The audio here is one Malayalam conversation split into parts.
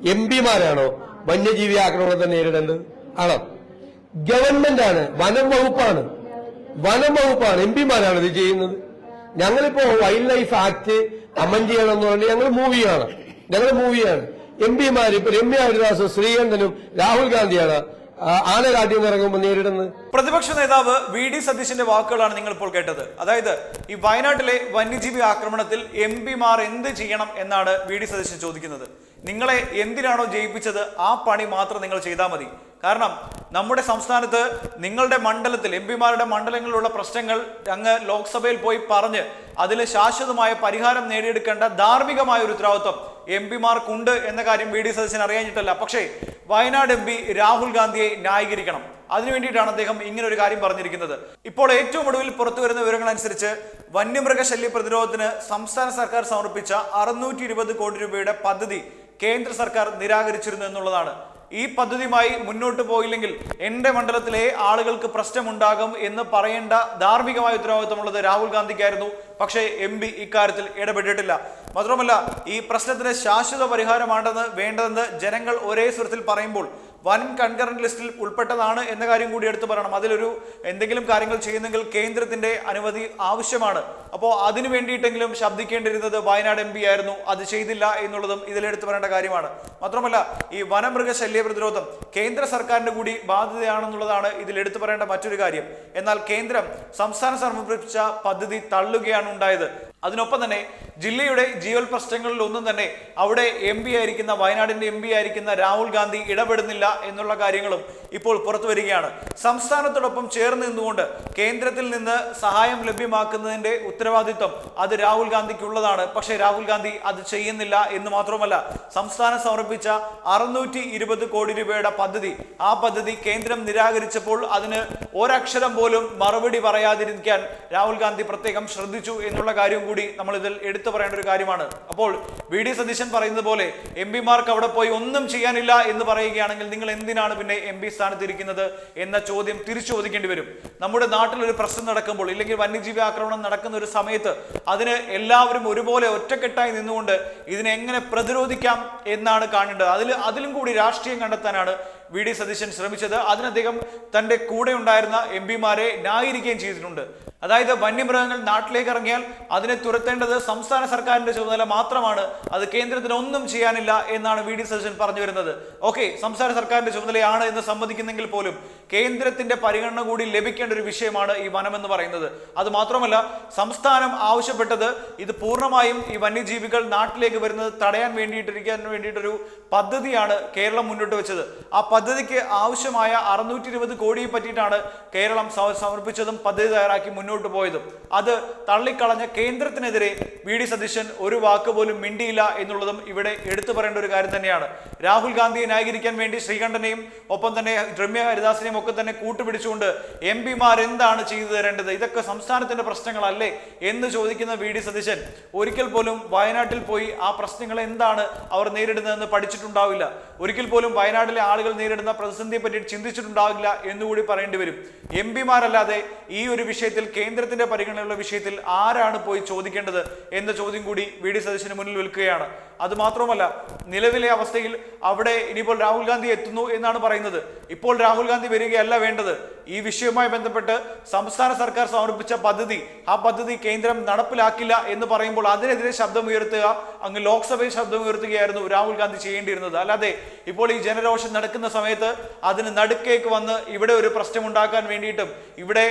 പിമാരാണോ വന്യജീവി ആക്രമണത്തെ നേരിടേണ്ടത്? ആണോ? ഗവൺമെന്റ് ആണ്, വനം വകുപ്പാണ്. പിമാരാണ് ഇത് ചെയ്യുന്നത്. ഞങ്ങളിപ്പോ വൈൽഡ് ലൈഫ് ആക്ട് അമൻ ചെയ്യണം എന്ന് പറഞ്ഞാൽ ഞങ്ങൾ മൂവിയാണ്. പിമാര് ഇപ്പൊ രമ്യ ഹരിദാസും ശ്രീകണ്ഠനും രാഹുൽ ഗാന്ധിയാണ് ആനകാട്ടിൽ ഇറങ്ങുമ്പോൾ നേരിടുന്നത്. പ്രതിപക്ഷ നേതാവ് വി.ഡി. സതീശന്റെ വാക്കുകളാണ് നിങ്ങൾ ഇപ്പോൾ കേട്ടത്. അതായത് ഈ വയനാട്ടിലെ വന്യജീവി ആക്രമണത്തിൽ പിമാർ എന്ത് ചെയ്യണം എന്നാണ് വി.ഡി. സതീശൻ ചോദിക്കുന്നത്. നിങ്ങളെ എന്തിനാണോ ജയിപ്പിച്ചത് ആ പണി മാത്രം നിങ്ങൾ ചെയ്താൽ മതി. കാരണം നമ്മുടെ സംസ്ഥാനത്ത് നിങ്ങളുടെ മണ്ഡലത്തിൽ പിമാരുടെ മണ്ഡലങ്ങളിലുള്ള പ്രശ്നങ്ങൾ അങ്ങ് ലോക്സഭയിൽ പോയി പറഞ്ഞ് അതിൽ ശാശ്വതമായ പരിഹാരം നേടിയെടുക്കേണ്ട ധാർമ്മികമായ ഒരു ഉത്തരവാദിത്വം പിമാർക്കുണ്ട് എന്ന കാര്യം വി.ഡി. സതീശൻ അറിയാഞ്ഞിട്ടല്ല. പക്ഷേ വയനാട് രാഹുൽ ഗാന്ധിയെ ന്യായീകരിക്കണം. അതിനുവേണ്ടിയിട്ടാണ് അദ്ദേഹം ഇങ്ങനെ ഒരു കാര്യം പറഞ്ഞിരിക്കുന്നത്. ഇപ്പോൾ ഏറ്റവും ഒടുവിൽ പുറത്തുവരുന്ന വിവരങ്ങൾ അനുസരിച്ച് വന്യമൃഗശല്യ പ്രതിരോധത്തിന് സംസ്ഥാന സർക്കാർ സമർപ്പിച്ച 620 കോടി രൂപയുടെ പദ്ധതി കേന്ദ്ര സർക്കാർ നിരാകരിച്ചിരുന്നു എന്നുള്ളതാണ്. ഈ പദ്ധതിയുമായി മുന്നോട്ട് പോയില്ലെങ്കിൽ എന്റെ മണ്ഡലത്തിലെ ആളുകൾക്ക് പ്രശ്നമുണ്ടാകും എന്ന് പറയേണ്ട ധാർമ്മികമായ ഉത്തരവാദിത്വമുള്ളത് രാഹുൽ ഗാന്ധിക്കായിരുന്നു. പക്ഷേ ഇക്കാര്യത്തിൽ ഇടപെട്ടിട്ടില്ല. മാത്രമല്ല, ഈ പ്രശ്നത്തിന് ശാശ്വത പരിഹാരമാണെന്ന് വേണ്ടതെന്ന് ജനങ്ങൾ ഒരേ സ്വരത്തിൽ പറയുമ്പോൾ വൻ കൺകറന്റ് ലിസ്റ്റിൽ ഉൾപ്പെട്ടതാണ് എന്ന കാര്യം കൂടി എടുത്തു പറയണം. അതിലൊരു എന്തെങ്കിലും കാര്യങ്ങൾ ചെയ്യുന്നെങ്കിൽ കേന്ദ്രത്തിന്റെ അനുമതി ആവശ്യമാണ്. അപ്പോൾ അതിനു വേണ്ടിയിട്ടെങ്കിലും ശബ്ദിക്കേണ്ടിരുന്നത് വയനാട് ആയിരുന്നു. അത് ചെയ്തില്ല എന്നുള്ളതും ഇതിലെടുത്തു പറയേണ്ട കാര്യമാണ്. മാത്രമല്ല, ഈ വനമൃഗശല്യ പ്രതിരോധം കേന്ദ്ര സർക്കാരിന്റെ കൂടി ബാധ്യതയാണെന്നുള്ളതാണ് ഇതിൽ എടുത്തു പറയേണ്ട മറ്റൊരു കാര്യം. എന്നാൽ കേന്ദ്രം സംസ്ഥാനം സമർപ്പിച്ച പദ്ധതി തള്ളുകയാണ് ഉണ്ടായത്. അതിനൊപ്പം തന്നെ ജില്ലയുടെ ജീവൽ പ്രശ്നങ്ങളിൽ ഒന്നും തന്നെ അവിടെ ആയിരിക്കുന്ന വയനാടിന്റെ ആയിരിക്കുന്ന രാഹുൽ ഗാന്ധി ഇടപെടുന്നില്ല എന്നുള്ള കാര്യങ്ങളും ഇപ്പോൾ പുറത്തു വരികയാണ്. സംസ്ഥാനത്തോടൊപ്പം ചേർന്ന് നിന്നുകൊണ്ട് കേന്ദ്രത്തിൽ നിന്ന് സഹായം ലഭ്യമാക്കുന്നതിന്റെ ഉത്തരവാദിത്വം അത് രാഹുൽ ഗാന്ധിക്കുള്ളതാണ്. പക്ഷേ രാഹുൽ ഗാന്ധി അത് ചെയ്യുന്നില്ല എന്ന് മാത്രമല്ല, സംസ്ഥാനം സമർപ്പിച്ച 620 കോടി രൂപയുടെ പദ്ധതി, ആ പദ്ധതി കേന്ദ്രം നിരാകരിച്ചപ്പോൾ അതിന് ഒരക്ഷരം പോലും മറുപടി പറയാതിരിക്കാൻ രാഹുൽ ഗാന്ധി പ്രത്യേകം ശ്രദ്ധിച്ചു എന്നുള്ള കാര്യം കൂടി നമ്മൾ ഇതിൽ എടുത്തു പറയേണ്ട ഒരു കാര്യമാണ്. അപ്പോൾ വി.ഡി. സതീശൻ പറയുന്നത് പോലെ പിമാർക്ക് അവിടെ പോയി ഒന്നും ചെയ്യാനില്ല എന്ന് പറയുകയാണെങ്കിൽ നിങ്ങൾ എന്തിനാണ് പിന്നെ സ്ഥാനത്തിരിക്കുന്നത് എന്ന ചോദ്യം തിരിച്ചു ചോദിക്കേണ്ടി വരും. നമ്മുടെ നാട്ടിൽ ഒരു പ്രശ്നം നടക്കുമ്പോൾ, ഇല്ലെങ്കിൽ വന്യജീവി ആക്രമണം നടക്കുന്ന ഒരു സമയത്ത് അതിന് എല്ലാവരും ഒരുപോലെ ഒറ്റക്കെട്ടായി നിന്നുകൊണ്ട് ഇതിനെ എങ്ങനെ പ്രതിരോധിക്കാം എന്നാണ് കാണേണ്ടത്. അതിലും കൂടി രാഷ്ട്രീയം കണ്ടെത്താനാണ് വി.ഡി. സതീശൻ ശ്രമിച്ചത്. അതിന് അദ്ദേഹം തന്റെ കൂടെ ഉണ്ടായിരുന്ന പിമാരെ ന്യായീകരിക്കുകയും ചെയ്തിട്ടുണ്ട്. അതായത് വന്യമൃഗങ്ങൾ നാട്ടിലേക്ക് ഇറങ്ങിയാൽ അതിനെ തുരത്തേണ്ടത് സംസ്ഥാന സർക്കാരിന്റെ ചുമതല മാത്രമാണ്, അത് കേന്ദ്രത്തിന് ഒന്നും ചെയ്യാനില്ല എന്നാണ് വി.ഡി. സതീശൻ പറഞ്ഞു വരുന്നത്. ഓക്കെ, സംസ്ഥാന സർക്കാരിന്റെ ചുമതലയാണ് എന്ന് സമ്മതിക്കുന്നെങ്കിൽ പോലും കേന്ദ്രത്തിന്റെ പരിഗണന കൂടി ലഭിക്കേണ്ട ഒരു വിഷയമാണ് ഈ വനം എന്ന് പറയുന്നത്. അത് മാത്രമല്ല, സംസ്ഥാനം ആവശ്യപ്പെട്ടത് ഇത് പൂർണ്ണമായും ഈ വന്യജീവികൾ നാട്ടിലേക്ക് വരുന്നത് തടയാൻ വേണ്ടിയിട്ടൊരു പദ്ധതിയാണ് കേരളം മുന്നോട്ട് വെച്ചത്. ആ പദ്ധതിക്ക് ആവശ്യമായ 620 കോടിയെ പറ്റിയിട്ടാണ് കേരളം സമർപ്പിച്ചതും പദ്ധതി തയ്യാറാക്കി മുന്നോട്ട് പോയതും. അത് തള്ളിക്കളഞ്ഞ കേന്ദ്രത്തിനെതിരെ വി.ഡി. സതീശൻ ഒരു വാക്ക് പോലും മിണ്ടിയില്ല എന്നുള്ളതും ഇവിടെ എടുത്തു പറയേണ്ട ഒരു കാര്യം തന്നെയാണ്. രാഹുൽ ഗാന്ധിയെ ന്യായീകരിക്കാൻ വേണ്ടി ശ്രീകണ്ഠനെയും ഒപ്പം തന്നെ രമ്യ ഹരിദാസിനെയും ഒക്കെ തന്നെ കൂട്ടുപിടിച്ചുകൊണ്ട് പിമാർ എന്താണ് ചെയ്തു തരേണ്ടത്, ഇതൊക്കെ സംസ്ഥാനത്തിന്റെ പ്രശ്നങ്ങളല്ലേ എന്ന് ചോദിക്കുന്ന വി.ഡി. സതീശൻ ഒരിക്കൽ പോലും വയനാട്ടിൽ പോയി ആ പ്രശ്നങ്ങൾ എന്താണ് അവർ നേരിടുന്നതെന്ന് പഠിച്ചിട്ടുണ്ടാവില്ല. ഒരിക്കൽ പോലും വയനാട്ടിലെ ആളുകൾ നേരിടുന്ന പ്രതിസന്ധിയെ പറ്റി ചിന്തിച്ചിട്ടുണ്ടാവില്ല എന്നുകൂടി പറയേണ്ടി വരും. പിമാരല്ലാതെ ഈ ഒരു വിഷയത്തിൽ, കേന്ദ്രത്തിന്റെ പരിഗണനയുള്ള വിഷയത്തിൽ ആരാണ് പോയി ചോദിക്കേണ്ടത് എന്ന ചോദ്യം കൂടി വി.ഡി. സതീശന് മുന്നിൽ നിൽക്കുകയാണ്. അത് മാത്രമല്ല, നിലവിലെ അവസ്ഥയിൽ അവിടെ ഇനിയിപ്പോൾ രാഹുൽ ഗാന്ധി എത്തുന്നു എന്നാണ് പറയുന്നത്. ഇപ്പോൾ രാഹുൽ ഗാന്ധി വരികയല്ല വേണ്ടത്. ഈ വിഷയവുമായി ബന്ധപ്പെട്ട് സംസ്ഥാന സർക്കാർ സമർപ്പിച്ച പദ്ധതി, ആ പദ്ധതി കേന്ദ്രം നടപ്പിലാക്കില്ല എന്ന് പറയുമ്പോൾ അതിനെതിരെ ശബ്ദമുയർത്തുക, അങ്ങ് ലോക്സഭയിൽ ശബ്ദമുയർത്തുകയായിരുന്നു രാഹുൽ ഗാന്ധി ചെയ്യേണ്ടിയിരുന്നത്. അല്ലാതെ ഇപ്പോൾ ഈ ജനരോഷം നടക്കുന്ന സമയത്ത് അതിന് നടുക്കേക്ക് വന്ന് ഇവിടെ ഒരു പ്രശ്നമുണ്ടാക്കാൻ വേണ്ടിയിട്ടും, ഇവിടെ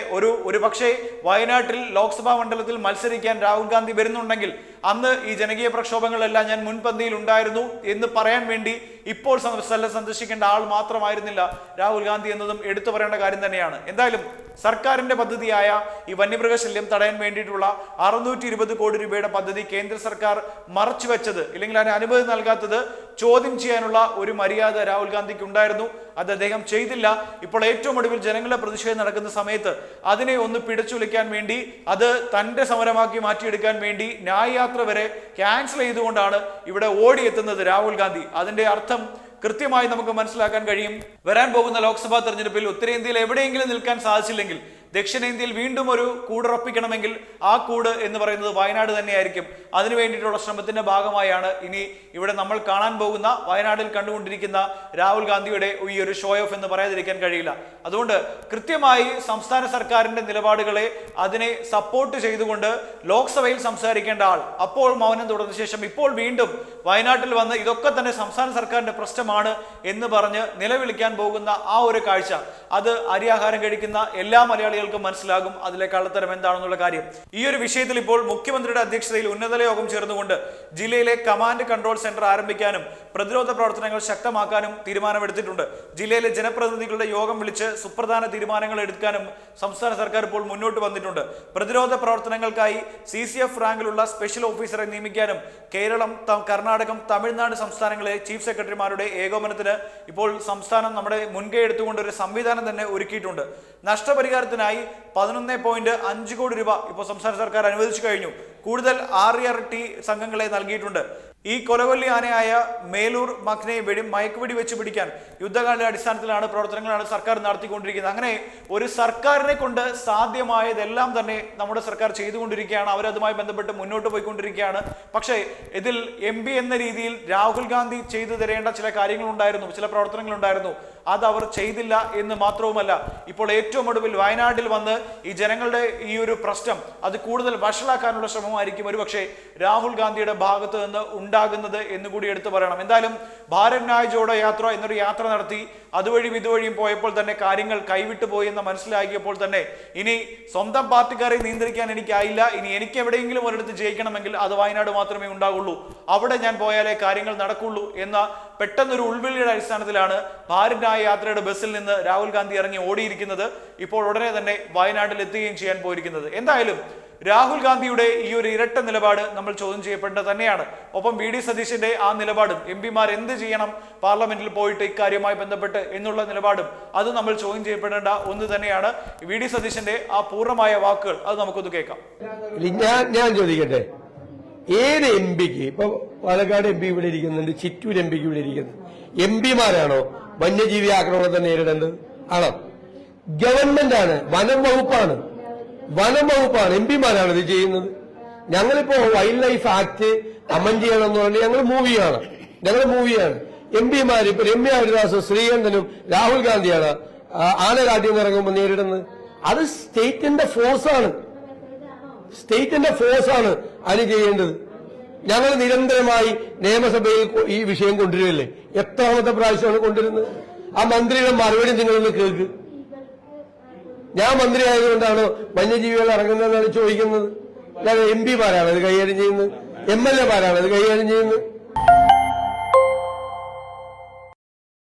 ഒരു പക്ഷേ വയനാട്ടിൽ ലോക്സഭാ മണ്ഡലത്തിൽ മത്സരിക്കാൻ രാഹുൽ ഗാന്ധി വരുന്നുണ്ടെങ്കിൽ അന്ന് ഈ ജനകീയ പ്രക്ഷോഭങ്ങളെല്ലാം ഞാൻ മുൻപന്തിയിൽ ഉണ്ടായിരുന്നു എന്ന് പറയാൻ വേണ്ടി ഇപ്പോൾ സ്ഥലം സന്ദർശിക്കേണ്ട ആൾ മാത്രമായിരുന്നില്ല രാഹുൽ ഗാന്ധി എന്നതും എടുത്തു പറയേണ്ട കാര്യം തന്നെയാണ്. എന്തായാലും സർക്കാരിന്റെ പദ്ധതിയായ ഈ വന്യമൃഗശല്യം തടയാൻ വേണ്ടിയിട്ടുള്ള 620 കോടി രൂപയുടെ പദ്ധതി കേന്ദ്ര സർക്കാർ മറച്ചു വെച്ചത്, ഇല്ലെങ്കിൽ അതിന് അനുമതി നൽകാത്തത് ചോദ്യം ചെയ്യാനുള്ള ഒരു മര്യാദ രാഹുൽ ഗാന്ധിക്ക് ഉണ്ടായിരുന്നു. അത് അദ്ദേഹം ചെയ്തില്ല. ഇപ്പോൾ ഏറ്റവും ഒടുവിൽ ജനങ്ങളുടെ പ്രതിഷേധം നടക്കുന്ന സമയത്ത് അതിനെ ഒന്ന് പിടിച്ചുലയ്ക്കാൻ വേണ്ടി, അത് തന്റെ സമരമാക്കി മാറ്റിയെടുക്കാൻ വേണ്ടി ന്യായയാത്ര വരെ ക്യാൻസൽ ചെയ്തുകൊണ്ടാണ് ഇവിടെ ഓടിയെത്തുന്നത് രാഹുൽ ഗാന്ധി. അതിന്റെ അർത്ഥം കൃത്യമായി നമുക്ക് മനസ്സിലാക്കാൻ കഴിയും. വരാൻ പോകുന്ന ലോക്സഭാ തെരഞ്ഞെടുപ്പിൽ ഉത്തരേന്ത്യയിൽ എവിടെയെങ്കിലും നിൽക്കാൻ സാധിച്ചില്ലെങ്കിൽ ദക്ഷിണേന്ത്യയിൽ വീണ്ടും ഒരു കൂടുറപ്പിക്കണമെങ്കിൽ ആ കൂട് എന്ന് പറയുന്നത് വയനാട് തന്നെയായിരിക്കും. അതിനു വേണ്ടിയിട്ടുള്ള ശ്രമത്തിന്റെ ഭാഗമായാണ് ഇനി ഇവിടെ നമ്മൾ കാണാൻ പോകുന്ന വയനാട്ടിൽ കണ്ടുകൊണ്ടിരിക്കുന്ന രാഹുൽ ഗാന്ധിയുടെ ഈ ഒരു ഷോ ഓഫ് എന്ന് പറയാതിരിക്കാൻ കഴിയില്ല. അതുകൊണ്ട് കൃത്യമായി സംസ്ഥാന സർക്കാരിന്റെ നിലപാടുകളെ അതിനെ സപ്പോർട്ട് ചെയ്തുകൊണ്ട് ലോക്സഭയിൽ സംസാരിക്കേണ്ട ആൾ അപ്പോൾ മൗനം തുടർന്ന ശേഷം ഇപ്പോൾ വീണ്ടും വയനാട്ടിൽ വന്ന് ഇതൊക്കെ തന്നെ സംസ്ഥാന സർക്കാരിന്റെ പ്രശ്നമാണ് എന്ന് പറഞ്ഞ് നിലവിളിക്കാൻ പോകുന്ന ആ ഒരു കാഴ്ച, അത് അരിയാഹാരം കഴിക്കുന്ന എല്ലാ മലയാളികൾക്കും മനസ്സിലാകും അതിലെ കള്ളത്തരം എന്താണെന്നുള്ള കാര്യം. ഈ ഒരു വിഷയത്തിൽ ഇപ്പോൾ മുഖ്യമന്ത്രിയുടെ അധ്യക്ഷതയിൽ ഉന്നതതല യോഗം ചേർന്നുകൊണ്ട് ജില്ലയിലെ കമാൻഡ് കൺട്രോൾ സെന്റർ ആരംഭിക്കാനും പ്രതിരോധ പ്രവർത്തനങ്ങൾ ശക്തമാക്കാനും തീരുമാനമെടുത്തിട്ടുണ്ട്. ജില്ലയിലെ ജനപ്രതിനിധികളുടെ യോഗം വിളിച്ച് സുപ്രധാന തീരുമാനങ്ങൾ എടുക്കാനും സംസ്ഥാന സർക്കാർ ഇപ്പോൾ മുന്നോട്ട് വന്നിട്ടുണ്ട്. പ്രതിരോധ പ്രവർത്തനങ്ങൾക്കായി CCF റാങ്കിലുള്ള സ്പെഷ്യൽ ഓഫീസറെ നിയമിക്കാനും കേരളം, കർണാടകം, തമിഴ്നാട് സംസ്ഥാനങ്ങളിലെ ചീഫ് സെക്രട്ടറിമാരുടെ ഏകോപനത്തിന് ഇപ്പോൾ സംസ്ഥാനം നമ്മുടെ മുൻകൈ എടുത്തുകൊണ്ട് ഒരു സംവിധാനം തന്നെ ഒരുക്കിയിട്ടുണ്ട്. നഷ്ടപരിഹാരത്തിനായി 11.5 കോടി രൂപ ഇപ്പോൾ സംസ്ഥാന സർക്കാർ അനുവദിച്ചു കഴിഞ്ഞു. കൂടുതൽ RRT സംഘങ്ങളെ നൽകിയിട്ടുണ്ട്. ഈ കൊലകൊല്ലി ആനയായ മേലൂർ മഖ്നയെ മയക്കുവെടി വെച്ച് പിടിക്കാൻ യുദ്ധകാല അടിസ്ഥാനത്തിലാണ് പ്രവർത്തനങ്ങളാണ് സർക്കാർ നടത്തിക്കൊണ്ടിരിക്കുന്നത്. അങ്ങനെ ഒരു സർക്കാരിനെ കൊണ്ട് സാധ്യമായതെല്ലാം തന്നെ നമ്മുടെ സർക്കാർ ചെയ്തുകൊണ്ടിരിക്കുകയാണ്. അവരതുമായി ബന്ധപ്പെട്ട് മുന്നോട്ട് പോയിക്കൊണ്ടിരിക്കുകയാണ്. പക്ഷേ ഇതിൽ MP എന്ന രീതിയിൽ രാഹുൽ ഗാന്ധി ചെയ്തു തരേണ്ട ചില കാര്യങ്ങളുണ്ടായിരുന്നു, ചില പ്രവർത്തനങ്ങളുണ്ടായിരുന്നു. അത് അവർ ചെയ്തില്ല എന്ന് മാത്രവുമല്ല, ഇപ്പോൾ ഏറ്റവും ഒടുവിൽ വയനാട്ടിൽ വന്ന് ഈ ജനങ്ങളുടെ ഈ ഒരു പ്രശ്നം അത് കൂടുതൽ വഷളാക്കാനുള്ള ശ്രമമായിരിക്കും ഒരുപക്ഷെ രാഹുൽ ഗാന്ധിയുടെ ഭാഗത്ത് നിന്ന് ഉണ്ടാകുന്നത് എന്നുകൂടി എടുത്തു പറയണം. എന്തായാലും ഭാരത് ന്യായ് ജോഡോ യാത്ര എന്നൊരു യാത്ര നടത്തി അതുവഴിയും ഇതുവഴിയും പോയപ്പോൾ തന്നെ കാര്യങ്ങൾ കൈവിട്ടു പോയി എന്ന് മനസ്സിലാക്കിയപ്പോൾ തന്നെ ഇനി സ്വന്തം പാർട്ടിക്കാരെ നിയന്ത്രിക്കാൻ എനിക്കായില്ല, ഇനി എനിക്ക് എവിടെയെങ്കിലും ഒരിടത്ത് ജയിക്കണമെങ്കിൽ അത് വയനാട് മാത്രമേ ഉണ്ടാകുള്ളൂ, അവിടെ ഞാൻ പോയാലേ കാര്യങ്ങൾ നടക്കുള്ളൂ എന്ന പെട്ടെന്നൊരു ഉൾവിളിയുടെ അടിസ്ഥാനത്തിലാണ് ഭാരത് ന്യായ് യാത്രയുടെ ബസ്സിൽ നിന്ന് രാഹുൽ ഗാന്ധി ഇറങ്ങി ഓടിയിരിക്കുന്നത്. ഇപ്പോൾ ഉടനെ തന്നെ വയനാട്ടിൽ എത്തുകയും ചെയ്യാൻ പോയിരിക്കുന്നത്. എന്തായാലും രാഹുൽ ഗാന്ധിയുടെ ഈ ഒരു ഇരട്ട നിലപാട് നമ്മൾ ചോദ്യം ചെയ്യപ്പെടേണ്ടത് തന്നെയാണ്. ഒപ്പം VD സതീശന്റെ ആ നിലപാടും MP-മാർ എന്ത് ചെയ്യണം പാർലമെന്റിൽ പോയിട്ട് ഇക്കാര്യവുമായി ബന്ധപ്പെട്ട് എന്നുള്ള നിലപാടും അത് നമ്മൾ ചോദ്യം ചെയ്യപ്പെടേണ്ട ഒന്ന് തന്നെയാണ്. VD സതീശന്റെ ആ പൂർണ്ണമായ വാക്കുകൾ അത് നമുക്കൊന്ന് കേൾക്കാം. ഞാൻ ചോദിക്കട്ടെ, ഏത് MP-ക്ക് ഇപ്പൊ പാലക്കാട് MP ഇവിടെ ഇരിക്കുന്നുണ്ട്, ചിറ്റൂർ MP-ക്ക് ഇവിടെ ഇരിക്കുന്നത് MP-മാരാണോ വന്യജീവി ആക്രമണത്തെ നേരിടേണ്ടത്? ആണോ? ഗവൺമെന്റ് ആണ്, വനം വകുപ്പാണ് MP-മാരാണ് ഇത് ചെയ്യുന്നത്. ഞങ്ങളിപ്പോ വൈൽഡ് ലൈഫ് ആക്ട് അമെൻഡ് ചെയ്യണമെന്ന് പറഞ്ഞാൽ ഞങ്ങൾ മൂവിയാണ്. MP-മാര് ഇപ്പൊ രമ്യ ഹരിദാസ്, ശ്രീകണ്ഠനും രാഹുൽ ഗാന്ധിയാണ് ആനകാട്ടിൽ നിന്ന് ഇറങ്ങുമ്പോൾ നേരിടുന്നത്. അത് സ്റ്റേറ്റിന്റെ ഫോഴ്സാണ് അതിന് ചെയ്യേണ്ടത്. ഞങ്ങൾ നിരന്തരമായി നിയമസഭയിൽ ഈ വിഷയം കൊണ്ടുവരികയല്ലേ, എത്രാമത്തെ പ്രാവശ്യമാണ് കൊണ്ടുവരുന്നത്? ആ മന്ത്രിയുടെ മറുപടി നിങ്ങളൊന്ന് കേൾക്ക്. ഞാൻ മന്ത്രി ആയതുകൊണ്ടാണോ വന്യജീവികൾ ഇറങ്ങുന്നതെന്നാണ് ചോദിക്കുന്നത്. അല്ലാതെ MP-മാരാണ് ഇത് കൈകാര്യം ചെയ്യുന്നത്, MLA-മാരാണ് ഇത് കൈകാര്യം ചെയ്യുന്നത്.